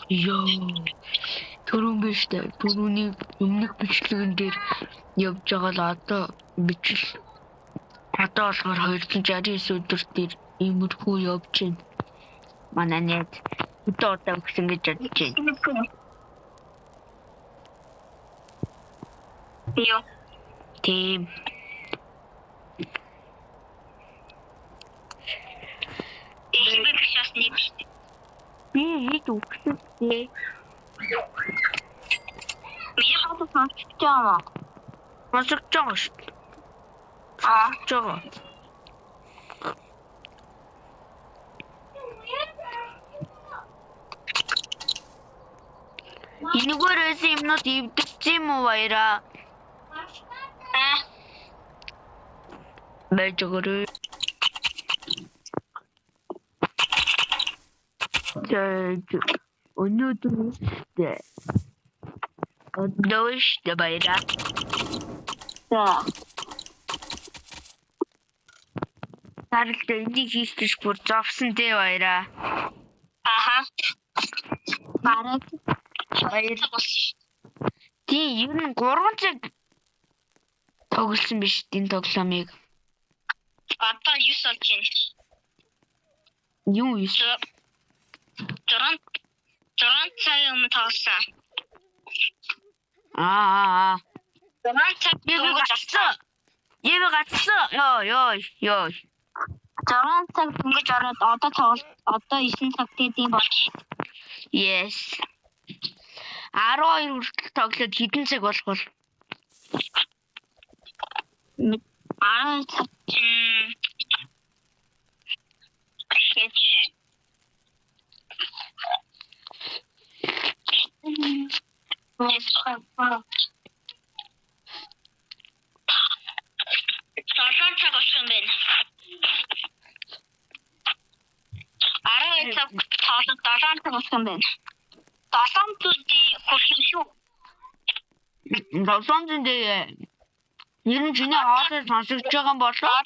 Йоо. Түрүүн биш үү? Түрүүний өмнөх бичлэгэн дээр явж байгаа л одоо бичил. Одоо болохоор 269 өдөр дээр иймэрхүү явж байна. Манай нэт удаа өгсөн гэж бодож байна. Юу? Тийм. Эхлээд шас нэг шүү. Би хэд өгсөндөө. Би хатаа сонсож байгаа. Сонсож байгаа шүү дээ. Жоо. Энэгээрээс юмнууд ивдэгч юм уу баяраа? Байж өгөрөө. Өнөөдөр үстэй. Одоош баяраа. Тарилт энийг хийчих бүр зовсон дээ баяраа. Аха. Бараг Баяр. болсон шүү. Тийм, ер нь 3 цаг тоглосон биш энэ тоглоомыг. Одоо 9 болж байна. Юу 9? 6 цагийн өмнө тоглосон. 6 цаг дөнгөж авсан. Яа гацсан. Йоо. 6 цаг дөнгөж ороод одоо 9 цаг тийм болж. Yes. 12 хүртэл тоглоод хэдэн цаг болох вэ? 10 цаг чинь гэж Солон цаг болох юм байна. 12 цаг тоглоод 7 цаг болох юм байна. 7 зүйлийн хүрхэн шүү. 7 зэндээ. Ер нь чиний хоолой сонсогдож байгаа юм болоо?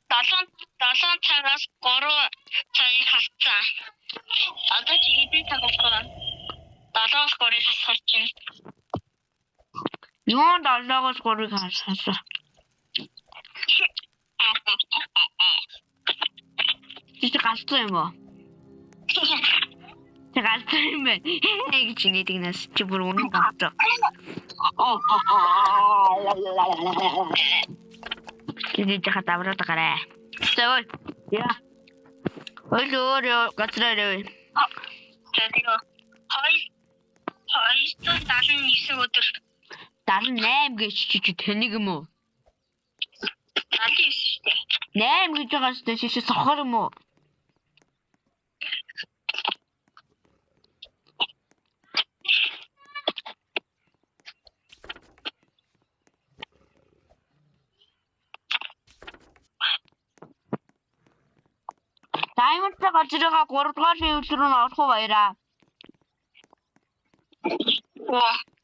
7 цагаас 3 цагийг хасцсан. Одоо чи хэдэн цаг болчихоо? 7-оос 3-ыг хасах чинь. Юу 7-оос 3-ыг хасаа. Чи гацсан юм уу? Чи гацсан юм бэ? Нэг чиний дигнас чи бүр үнэн гацсан. Тэний жахад авраад гараа. Зөө. Яа. Ойлоо гацраа. Тэгээд 279 өдөр 78 гэж чи тэнийг юм уу? 79 шүү дээ. 8 гэж байгаа шүү дээ. Чи сохор юм уу? Diamond-тай газрыгаа 3 дугаар левел рүү орох уу баяраа?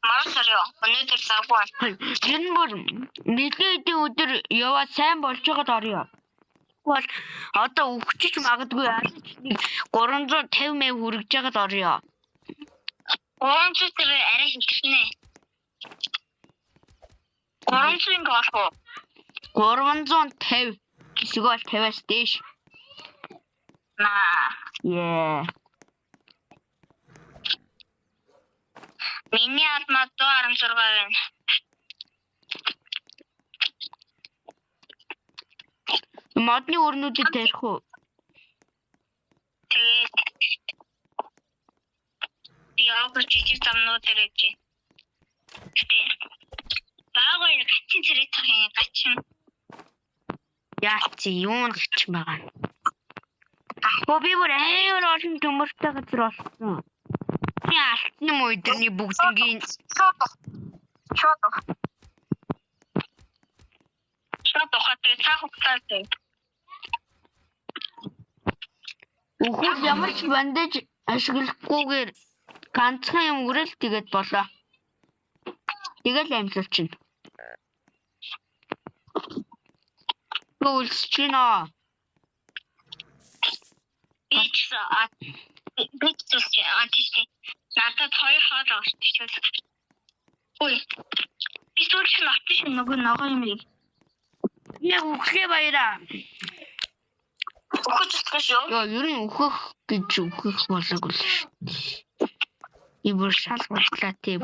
Марсарё. Өнөөдөр завгүй. Энэ бүр нэлээдийн өдөр яваад сайн болж байгаад орё. Бол одоо өгчөж магадгүй 350 мянга хүрэж байгаад орё. 300 тэр арай хичнээн. 300 ингэ болох уу? 350. Эсвэл 50-аас дээш. Yeah. Миний алмаа 116 байна. Модны өрнүүдэд тарих уу? Тэгээд би авах жижиг замнууд ирэж. Баагаар гачин зэрэг тахын гачин. Яац юу гачин байгаа. Би бүр амар олон төмөртэй газар болсон. Би алтны мөйдний бүгднийг шууд хатаа цаахтай. Үгүй ямар ч бандаж ашиглахгүйгээр ганцхан юм үрэл тэгээд болоо. Тэгэл амьсалчихна. Уулс чинаа. Бич тийш. Надад 2 хоол орчихсон. Ой. Би сүүлч нь авчих нөгөө ногоо юм ийм. Яг үхээ баяраа. Өгөх зүтгэж шүү. Яа, ер нь үхэх гэж үхэх болоогүй л шүү. Ибэр шал болтлаа тийм.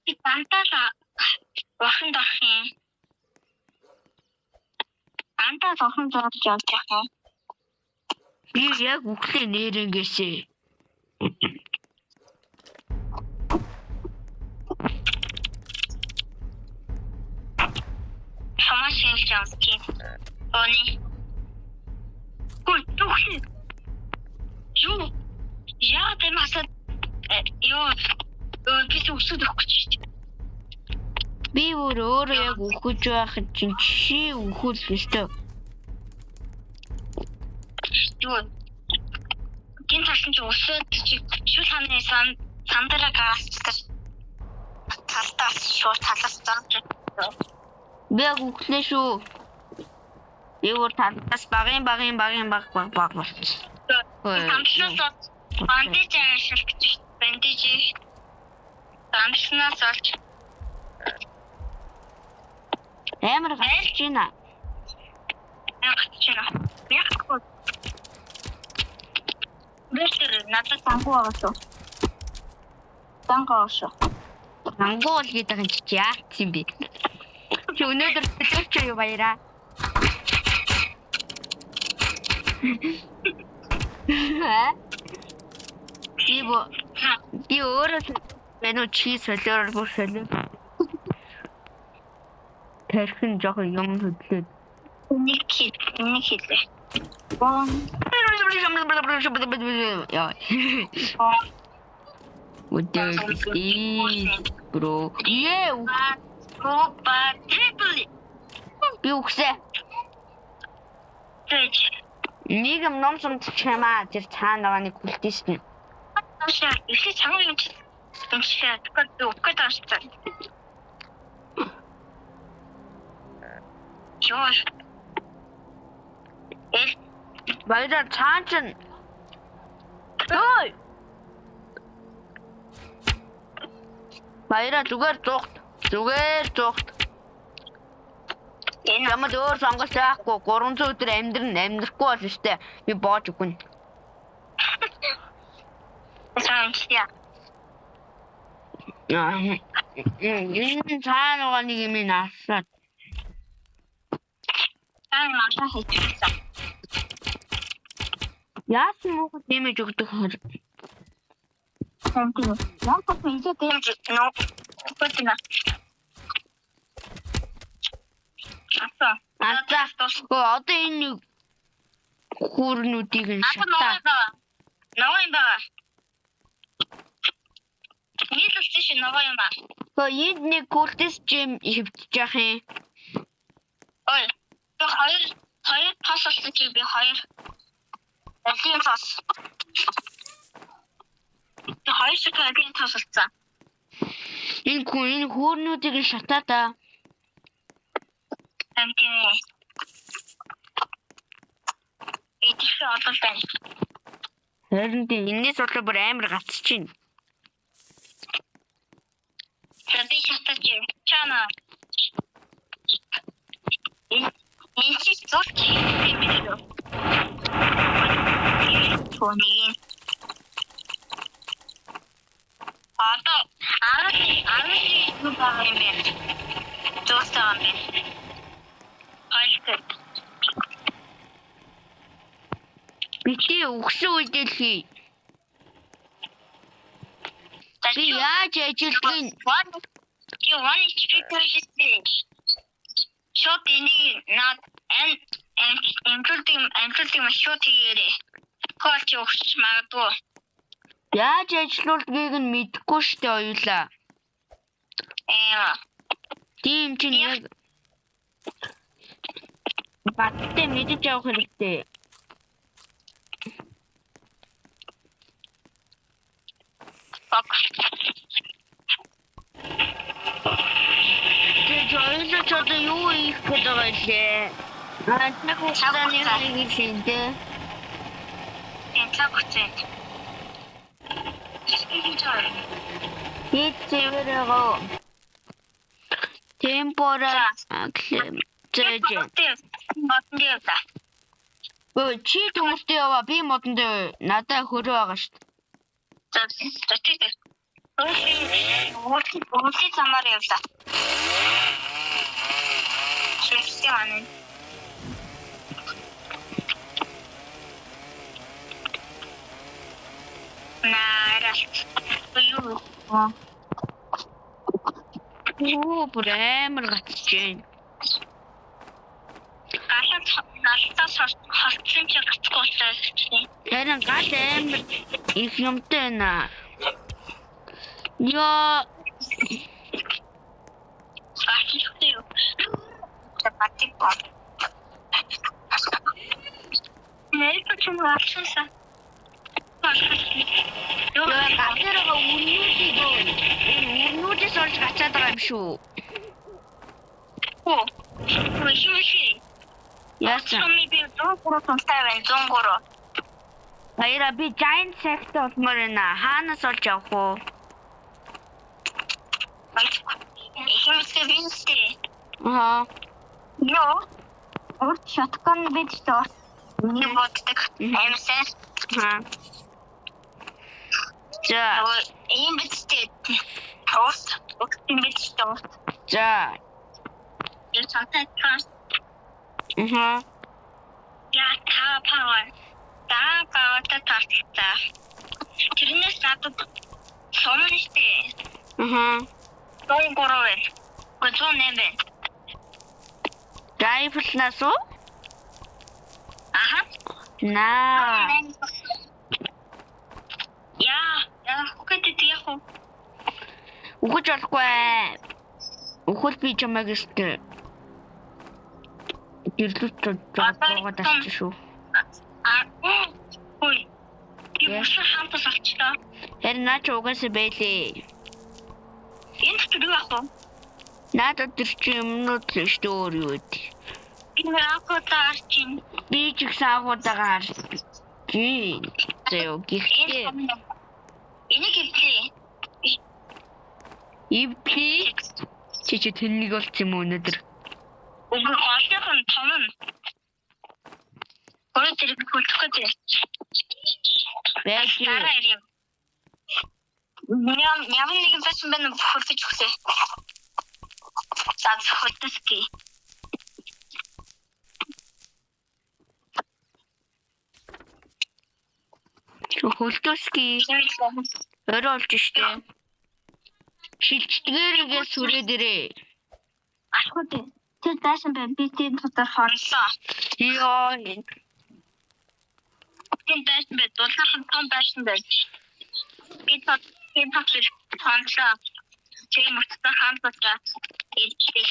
Би бантаа бахан дах юм. Бантаа бахан дах явж байгаа. Би яг үхлээ нэрэнгээсээ. Хамаа шинж явчих. Оны. Ой, тухли. Юу? Яа, тэмасаа ёо би үсүүд өгөх гэж. Би өөрөө яг үхэж байхад чинь чи үхүүл өстой. Юу? Гин талсан чи үсүүд чи шүл хааны сандараа гаргацдаг. Талтаас шууд талаасан. Би яг үхлээ шүү. Би өөр талаас багын баг. Хамшлаас бандаж ашиглаж бандаж. Хамшлаас олж. Амар гацж байна. Яг Бэлтэр надад сангуу аваад. Сангуу шүү. Сангуу л гэдэг юм чи яац юм бэ? Чи өнөөдөр төлөвч юу баяраа? Би өөрөө мэнүү чи солиорол бүр солио. Тэрхэн жоохон юм хөдлөөд. Нэг хийлээ. Яа. Үдээ бро. Трипли. Би үхсээ. Тэч. Нэг юм номсон чамаа тэр цаана нэг хүлтэйсэн. Ашаа, ихэ чанга юм чи. Тэмшээ, тэгэхэд үхгээд тааштай. Чоор. Баяраа цаачин. Ой. Баяраа зүгээр зүгт. Энэ ямар өөр сонгож байхгүй 300 өдөр амьдрахгүй болно штэ. Би боож өгнө. Санчия. Энэ цаана нэг юм наасаад. Маша хийчихсэн. Яасан муу дэмэж өгдөг хөр. Тэнтэн. Яг та ийзээ дэмж нөө. Бүтэнэ. Одоо энэ хүүрнүүдийг нь шатаа. Ноо юм байна. Нийлүүлсэн шин ноо юм байна. Энд нэг култэс жим хөвтөж яах юм. Ой. Би хоёр тас олсон чи би хоёр. Алин тас. Би хоёр шиг алин тас олсон. Энэ хүүрнүүдийг нь шатаа та. Тэнтэн. Идэх одоо байна. Харин энэс болоо бүр амар гацж чинь. Би шатаж чана. Энэ чи зурч юм биш үү? Тони. Арай юу байгаа юм бэ? Зурцаа юм бэ? Айлт. Бити өгсөн үедээ л хий. Би яаж ажилтгийг You want to speak to this? Short ini not and including my short here. Хооч өгч магадгүй. яаж ажилуулдгийг нь мэдэхгүй штэ хоёулаа. Тийм чинь яг баттай мэдэж явах хэрэгтэй. Тэгээд одоо юу их гэдэг вэ? Нэг хугацааны нэг шиндэ. Энцэг хүчтэй. Ицэвэрэгөө. Темпора клем. Зэжэ. Модон дээр та. Чи төмөстэй яваа. Би модон дээр надад хөрөө байгаа шүү дээ. За тийм. Уули замаар явлаа. Шүлтэй маань. Наралт. Оо, бүр амар гацчихээн. Галаас халтсан ч гацхгүй болчихсон. Харин гал амар их юмтай байна. Яа. Аччихгүй юу? Батик ба. Нэр ч юм аашсан. Яа, галероо үнүүдийг үнүүдээс орж гачаад байгаа юм шүү. Оо. Хөөе. Яасан? Сумми би 103 тонтай байна. 103. Баяра би giant sector олмоор байна. Хаанаас олж авах уу? Ихэмсээ винстэй. Аа. Йоо. Орт шаткан бидтэй. Миний боддог. Амсаа. Аа. За. Ийм бидтэй. Орт бидтэй. За. Я цантай трас. Аа. Я павар. Павар тартаа. Тэрнээс надад сомништэй. Аа. 103. 108. Райфлнаас уу? Аха. Наа. Я хөтөд яг уу. Ухаж болохгүй. Ухал би чамайг өстө. Гэрлүүч жаагаад авчих шүү. Ой. Би хамтас авчлаа. Харин наач угаасаа байлээ. Энд ч юу ах вэ? Надад тэр чи юмнууд л шүү дээ өөр юу вэ? Би акутаар чинь Би ч ихсэн агуудаагаар чи зөө гихтээ. Энийг хэлээ. Ивли чи тэнэг болчих юм уу өнөөдөр? Уг олонхон том нь. Гол тэр бүлтгэж. Бэж. Ямар нэгэн фэшн байна бүхэлдэж өгсэй. За хөтөсгий. Хөлтөски орой олж штэ. Шилждгээрээ сүрээ дээрээ. Ашгүй. Тэр даашин байна. Би тийм дотор хонлоо. Йоо. Тийм даашин байна. Дулаахан том даашин байна. Би тийм дотор хонлоо. Тийм утсан хамтдаа илжлээ.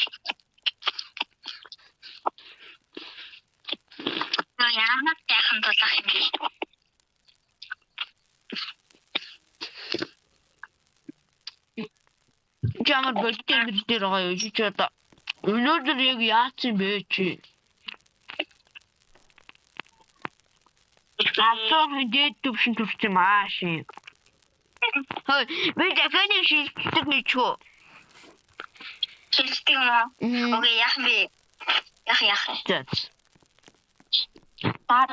Яанад яхан дулаах юм бэ? Чамд бэлтэн дээр байгаа юу чи одоо. Өнөөдөр яг яац юм бэ чи? Ахаа хэд төвшин төрсөн мааши. Хөөе, би дахиад шилждэг нэг чөө. Шилждэг юм уу? Окей, яах вэ? Яах. За. Таар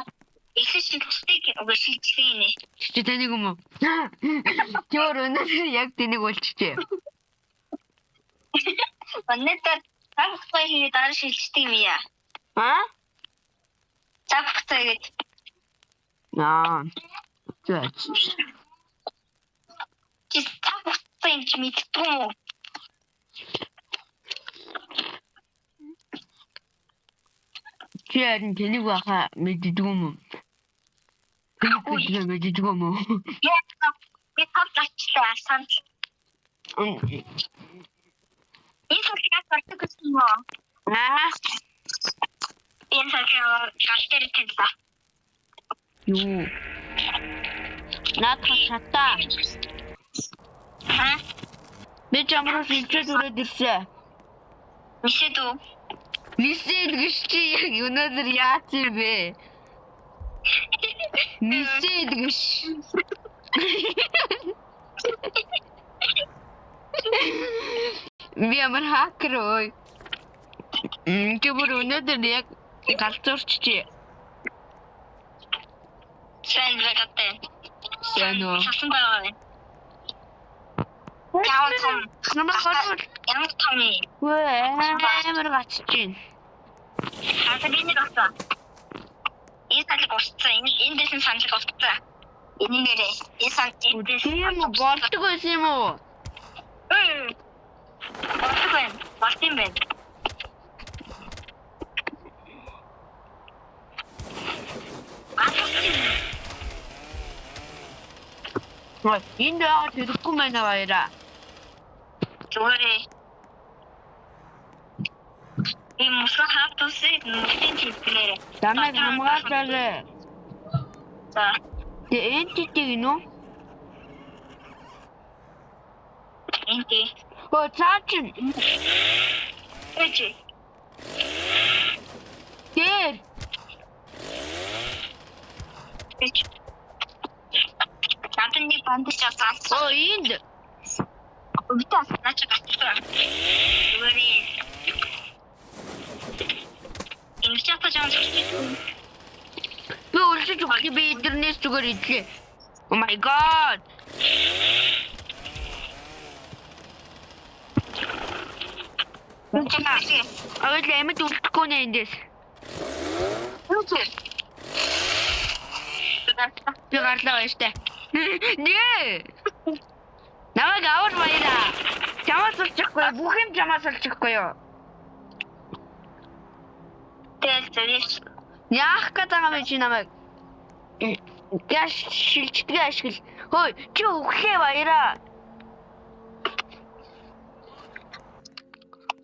их шилждэг үгүй шилжлээ нэ. Чи танийг юм уу? Чи өнөөдөр яг тэнийг болчихжээ. Өнөөдөр цагтай хийгээд дараа шилждэг юм яа. Аа? Цагтай гээд. Аа. За. Чи цагтай юм чи мэддэг юм уу? Чи харин тэнийг баха мэддэг юм уу? Тэнийг мэддэг юм уу? Би тавлаачлаа санаж. Энэ сүүлдээ гардаг гэсэн юм уу? Аа. Энэ сүүлдээ галтэр тэнцээ. Юу? Наадах шатаа. Ха? Би чамраас илчээд үрээд ирсэн. Нисэд үү? Нисээд гэж чи яг өнөөдөр яац юм бэ? Нисээд гэж. Би ямар хакер ой. Чи бүр өнөөдөр яг галзуурчжээ. Сайн байгаатай. Сайн уу? Хасан байгаа. Ямар том. Намайг хадвал. Ямар том. Амар гацж байна. Хасаа би нэг авсан. Энэ санал госцсон. Энэ дэсэн санал госцсон. Энэ нэрээ. Энэ санал Тийм үү? Болдог байсан юм уу? Болдог юм байна. Энэ яагаад хэрэггүй байна баяра. Зүгээр. Энэ мусаа хавтусыг нүгтийн хэлбэрээр. Намайг хамгаалаарай. За. Тэ энтитиг нөө? Энти. Оо цаачин. Эчи. Дээр. Эчи. Натаны бандаж авсан. Оо энд. Өвтөс наач гацсан. Зүгээр. Энэ чата жан зөвчтэй. Би үлсэж өгөх би интернет зүгээр идлээ. Oh my god. Үнэхээр. Аваад эмэд үлдэхгүй нэ эндээс. Үнэхээр. Би гарлаа баяртай. Нээ. Намайг авар баяра. Чамаас олчихгүй. Бүх юм чамаас олчихгүй юу? Тэгээс. Яах гэж байгаа юм чи намайг? Гаш шилждэг ашигла. Хөөе, чи өглөө баяра.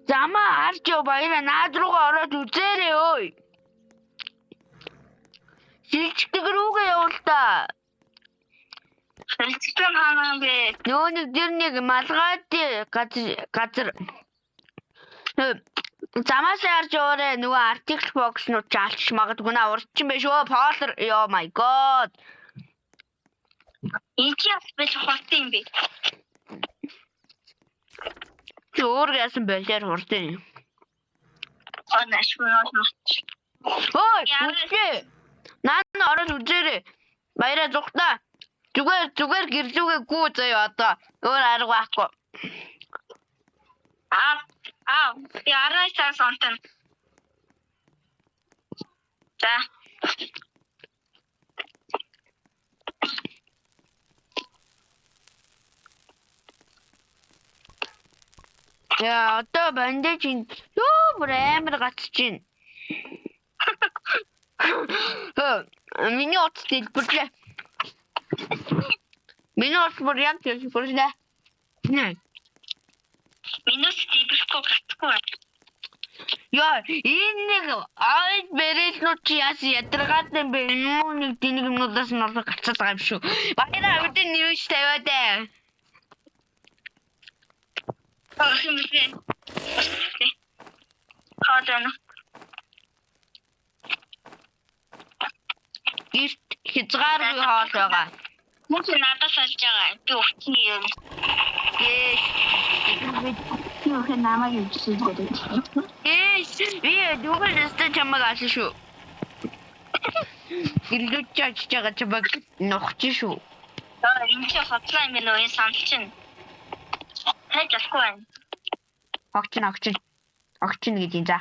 Замаа харж яв баяра наад руугаа ороод үзээрэй ой. Шилждэг рүүгээ явуул та. Шилждэг хаана бэ? Нөө нэг дэр нэг малгайд газар. Замаас харж яваарэ нөгөө артикл бокснууд чаалчих магадгүй наа урдчин биш өө полер. Oh my god. Ичиас биш хурдан юм бэ? Өөргөөсөн болоор хурдан. Оношгүй. Ой, үгүй. Нaan ороод үзээрэй. Баяраа зүгтаа. Зүгээр гэрлүүгээ гүү заяа одоо. Өөр арга байхгүй. Яарай цаас онтон. За. Яа, одоо бандаж ин бүр амар гацж байна. Миний утас дэлбэрлээ. Миний утас бүр яг дэлбэрлээ. Нэ. Минус дибрэхгүй гацгүй. Яа, энэ нэг айд бэрэлнүүд чи яасан ядаргаад юм бэ? Нэг тэнэг юмнуудаас нь орох гацаад байгаа юм шүү. Баяраа өдөө нэмж тавиад ээ. Хөөе. Хаадан. Гэрт хязгааргүй хоол байгаа. Мөн надаас олж байгаа. Би өгсөн юм. Юу хэн намайг юусэн гэдэг. Би дүүгээр нэстэ чамаг ааш шүү. Илүүч чаж чага чамаг нохч шүү. Энэ чи хотлоо юм нөө энэ санал чинь. Хайж болохгүй байна. Огчин гэж юм за.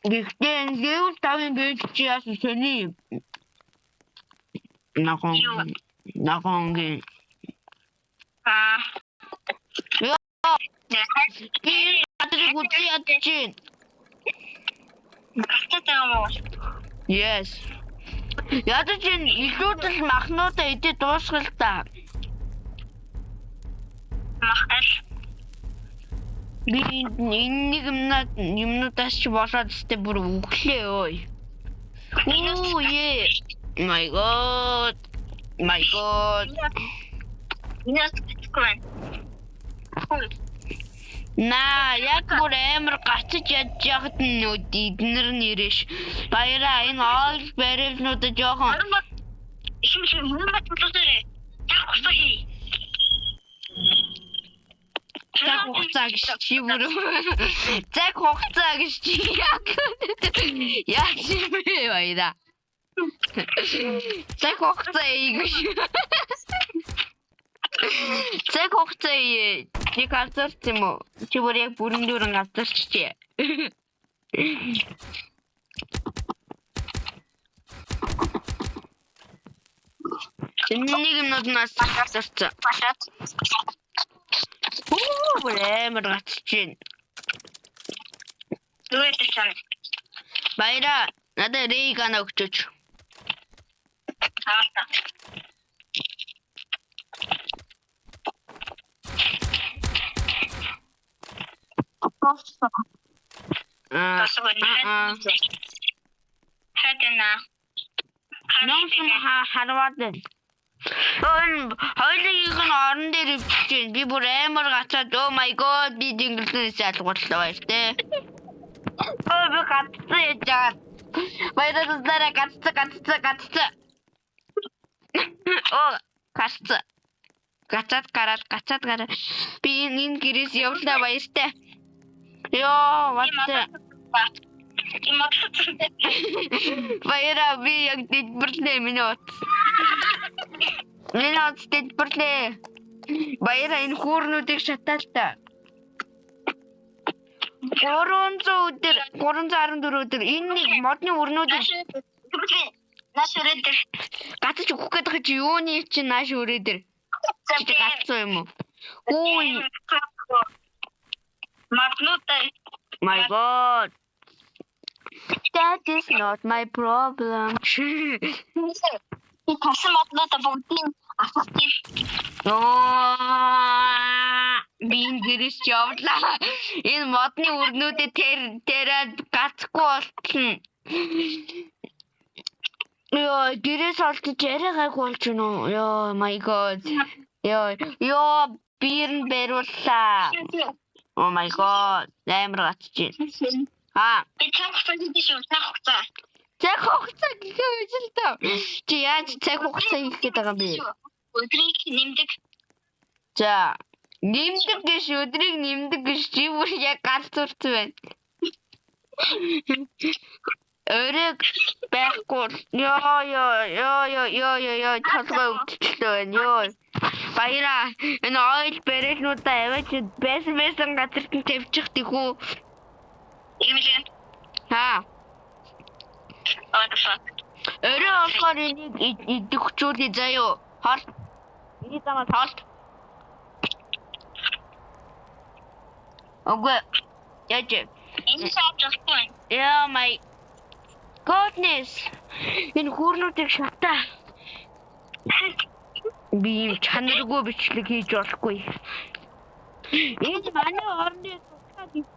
Гэхдээ level 5-ын бэж чи яасан сони. Нахонгийн. Yes. Ядаж энэ илүүдэл махнуудаа идэ дуусгал та. Махал. Би энэ юмнуудаас ч болоод өстэй бүр өглөө ой. Оо е. My god. Инээс гэхгүй байна. Наа, яг бүр амар гацж ядж яхад нь эднэр нэрэж. Баяраа энэ ойл барилнуудаа жоохон Ишмш мумбат мутсарэ. Так усахи. цаг хугацаа гэж чи бүр цаг хугацаа гэж чи яг юм баяраа. Цаг хугацаа ийгш. Цаг хугацаа чи газарч юм уу? Чи бүр яг бүрэн дүүрэн газарчжээ. Нэг юм надаас газарч. Бүр амар гацчихээн. Дүрэтэ чам. Баяраа надад рейгана өгчөөч. Хаалта. Хатана. Нуусан харваад байна. Хоёулынх нь орон дээр өвчжээ. Би бүр амар гацаад oh my god би дингэлнээс ялгууллаа баяр те. Би гацсан яжаад. Баяраа дараа гацсан. Гацсан. Гацаад гараад. Би энэ гэрээс явлаа баяр те. Ёо, ватте. Баяраа би яг дэдбэрлээ минут. Минут дэдбэрлээ. Баяраа энэ хүүрнүүдийг шатаалтаа. 314 өдөр энэ нэг модны өрнүүдийг Наш өрөөдөр гацж өгөх гэдэг чи юуны чи нааш өрөөдөр. Чи гацсан юм уу? Ой. Матнутай. My god. That is not my problem. Би тасан матнутай бүгдийг асуусан. Бин гэрээс явлаа. Энэ модны өрнүүдэд тэрээд гацхгүй болчихно. Ёо, гэрээс олдож яриа гайгүй болж байна уу? Ёо, my god. Ёо, бирн бариуллаа. Oh my god. Амар гацчих. Би цаг хугацаа хийдэж шүү. Цаг хугацаа гэж л таа. Чи яаж цаг хугацаа хийх гээд байгаа юм бэ? Өдрийг нэмдэг. За, өдрийг нэмдэг гэж чи бүр яг галзуурсан байна. Өрөг байхгүй. Ёо, толгой өвдчихлөө байна. Ёо. Баяраа, энэ ойл барилнуудаа аваач байсан газарт нь тавьчих тийхүү. Имжин. What the fuck? Өрөө болохоор энийг идэвхжүүлээ заяо. Хол. Энийг замаас хол. Окей. Яаж? Энэ саажахгүй. Yeah, my goodness. Энэ хүүрнүүдийг шатаа. Би чанаргүй бичлэг хийж болохгүй. Энэ манай орны тусгаад энэ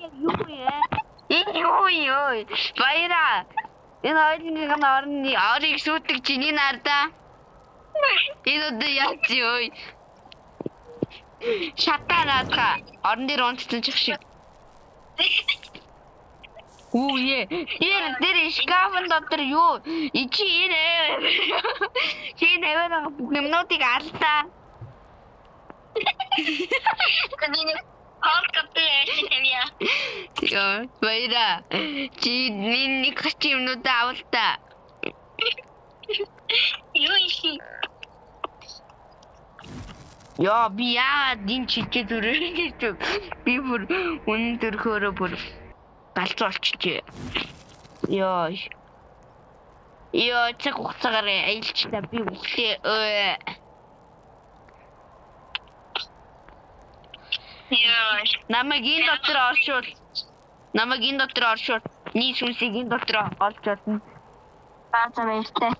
яг юу вэ? Энэ юу? Баяраа. Энэ хоёрын орны орыг сүйдэг чиний нардаа. Энэ одоо яач юу? Шатанаатаа орон дээр унтсан чих шиг. Үе. Тэр шкафын дотор юу? Ичи энэ. Чи нэвэрэг бүх юмнуудыг алдаа. Тэний хaalкатай тавья. Яа, баяра. Чи нэг хач юмнуудаа авалтаа. Юу иши? Яа, би яа дин чичээ дүрээ. Би бүр өндөр хөөрө бүр галзуулчихжээ. Яа. Цаг хугацаагаар аялчлаа би үхлээ. Яа. Намайг энэ дотор оршуул. Нийс үнсийг энэ дотор олж чадна. Бааза баяртай.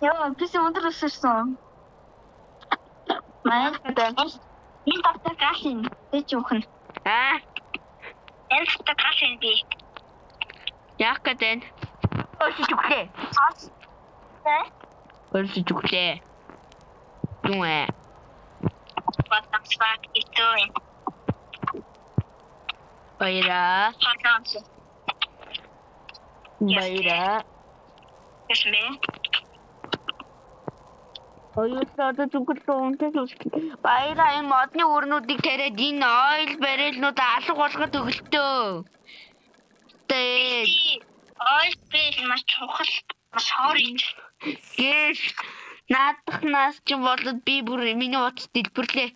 Яа, би өндөр өсөрсөн. Маягаар энэ доктор гаашин дэч үхэн. Энэ доктор гаашин би. Яах гэдэг? Өсөжүглээ. Өсөжүглээ. Юу вэ? Бата. Авсвак итэн. Баяраа. Хатаанс. Баяраа. Ясмэ. Оюутнууд зүгтээ үнтэй баяраа энэ модны өрнүүдийг тариад энэ ойл баррелнууд алга болгоод өглөө. Тэгээд Ойл бэл маш чухал. Маш хорин. Гээс наадахнаас ч болоод би бүр миний утас дэлбэрлээ.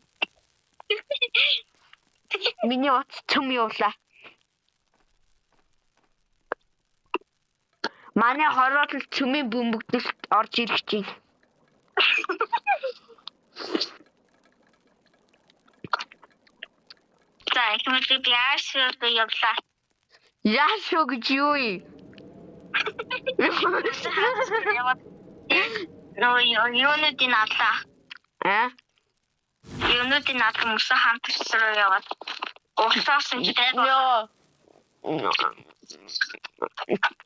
Миний утас цөм явлаа. Манай хороол цөмийн бөмбөгдөлд орж ирэх чинь. За ихэнх яаш явлаа. Яашоо гэж юу юм? Юунуудын авлаа. Юунуудын авлаа мөсөн хамт руу яваад. Уусаасан ч дай бах. Йоо.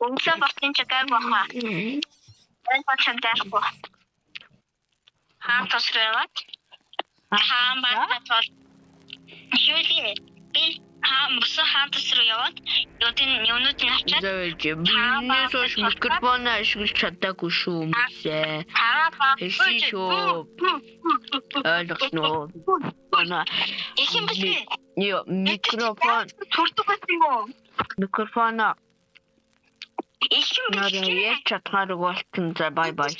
Уусаа бахын ч дай бах. Дай бахын дай бах. Хамт руу яваад. Хаан бахад Юули би мөсөн хамт руу яваад юунуудын авчаад Миний сошиал микрофон ашиглаж чадаагүй шүү мөсөө. Эший шүү. Ойлгосноо. их юм бэ? Йоо, микрофон. Турдаг байсан юм уу? Микрофон Их юм бэ? яаж чадхааргүй болтон за бай бай.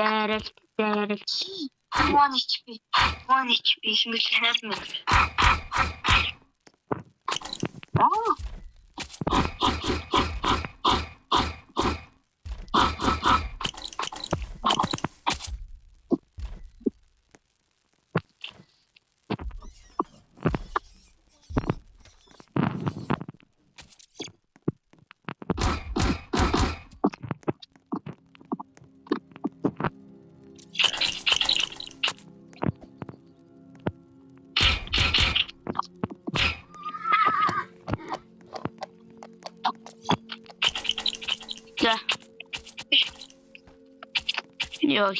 Дайралт. One HP хэмээл хайр мэд. За. Ёо.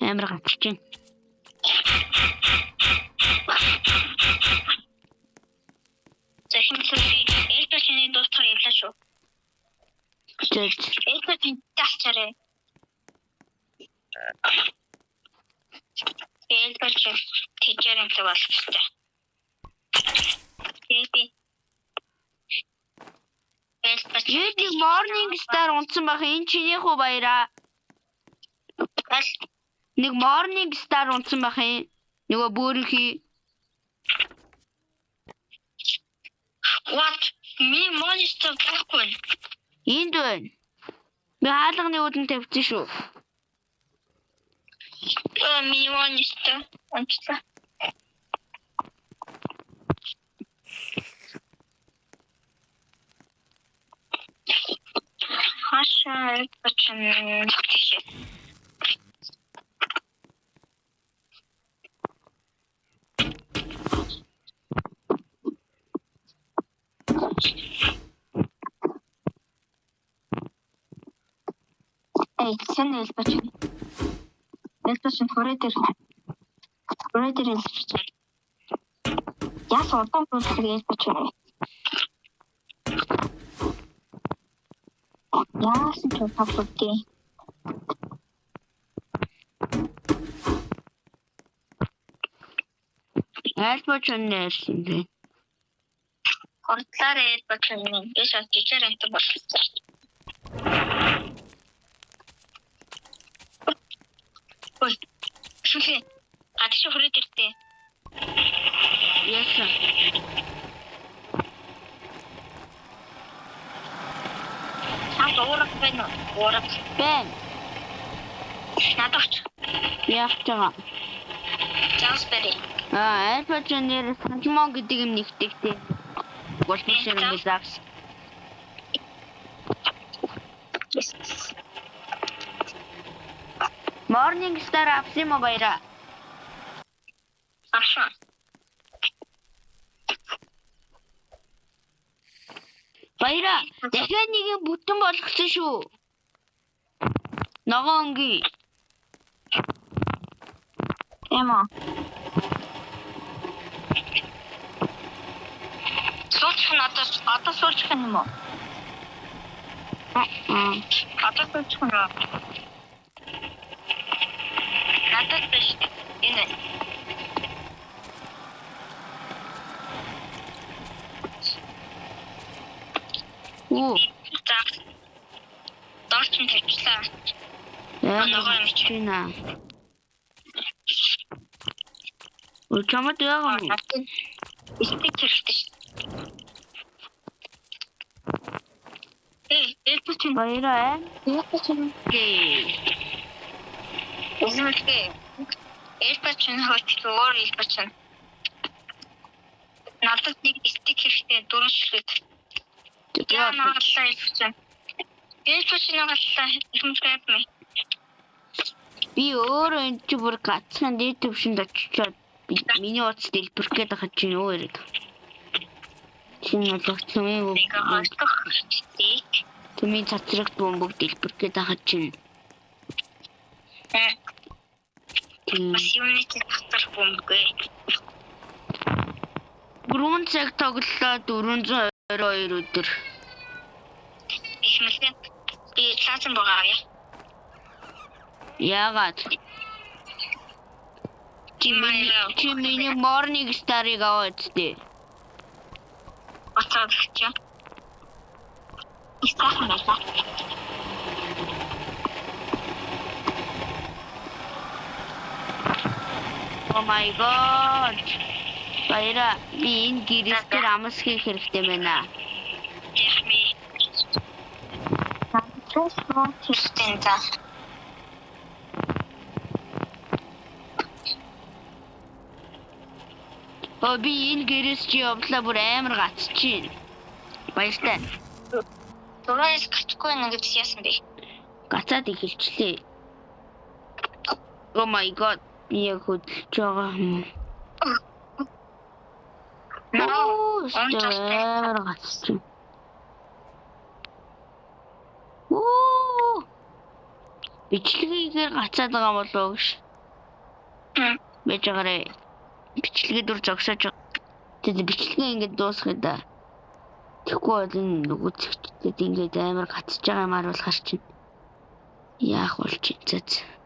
Амар гацчихин. За хэмжээ элбэчний дуустал явлаа шүү. Тэт. Элбэчний тасчаарэ. Элбэч тийчэрэн л болчихсон. Эби. Нэг Morning Star унтсан байх энэ чинийх үү баяраа. Нэг Morning Star унтсан байх энэ. Нөгөө бөөрийнхий. What? Ми monster байхгүй. Энд байна. Би хаалганы үүдэн тавьчихсан шүү. Ми monster онцлаа. Хаашаа бачин тэгшээ. Сэн элбачин. Элбачин хоройдэр элбачин. Яс урдан бүлэг элбачин. Яасан ч тавхурдээ. Элбачин нэрсэн бэ. Хордлаар элбачин биш очижэр амт болсон. Ой. Шүхэ. Гадш хорой дэртээ. Яса. Уурах байна уу? Уурах. Бэн. Надагч. Яахтаа. Жаспери. Элбачин нэр санжмон гэдэг юм нэгтгэхтэй. Гошмошэр юм загс. Morning Star авсан юм баяраа. Аша. Баяраа. Дахиад нэг бүтэн болгосон шүү. Ногоонги. Эмо. Суучих нь одоо суучих юм уу? Одоо суучих нь. Надад биш. Энэ. Оо. Дорч нь тавьчлаа. Яа чина. Чамд яагаад стик хэрэгтэй шүү. Элбачин баяраа. элбачин Гээ. Үзмэлтэй. Элбачин хооч өөр элбачин. Надад нэг стик хэрэгтэй дөрөв шүлэг. Яа наалаа элбачин. Элбачин наалаа хэмжээд мэ. Би өөрөө энэ ч бүр гацхан дээд төвшөнд очичоод миний утас дэлбэрх гээд хахад чинь юу яриад. Чинь олгоцсон юм уу? Тэмээ цацрагт бомбог дэлбэрх гээд хахад чинь. Бас юуны цацрах бомбгүй. 3 цаг тоглолоо 422 өдөр. Ихмэлээ би цаасан байгаа яа. Яагаад? Чи миний Morning Star-ыг аваад тээ. Атаад чи. Истахнаа. Oh my god. Баяра би энэ гэрэлтэр амс хийх хэрэгтэй байна. Give me. Just want to stand up. Би энэ гэрээс чи явдлаа бүр амар гацчихин. Баяртай. Дураас гачгүй нэг гэж яасан бэ? Гацаад эхэлчлээ. Oh my god. Би яг хөдөлж байгаа юм. Амар гацчихин. Бичлэгээр гацаад байгаа болов гэж. Байж байгаарэ. Бичлэгээ дүр зогсоож байгаа. Тэгээд бичлэгээ ингэж дуусгая да. Тэгэхгүй бол энэ нөгөө зэгчдэд ингэж амар гацж байгаа юм харуулахар чинь. Яах болж зэц.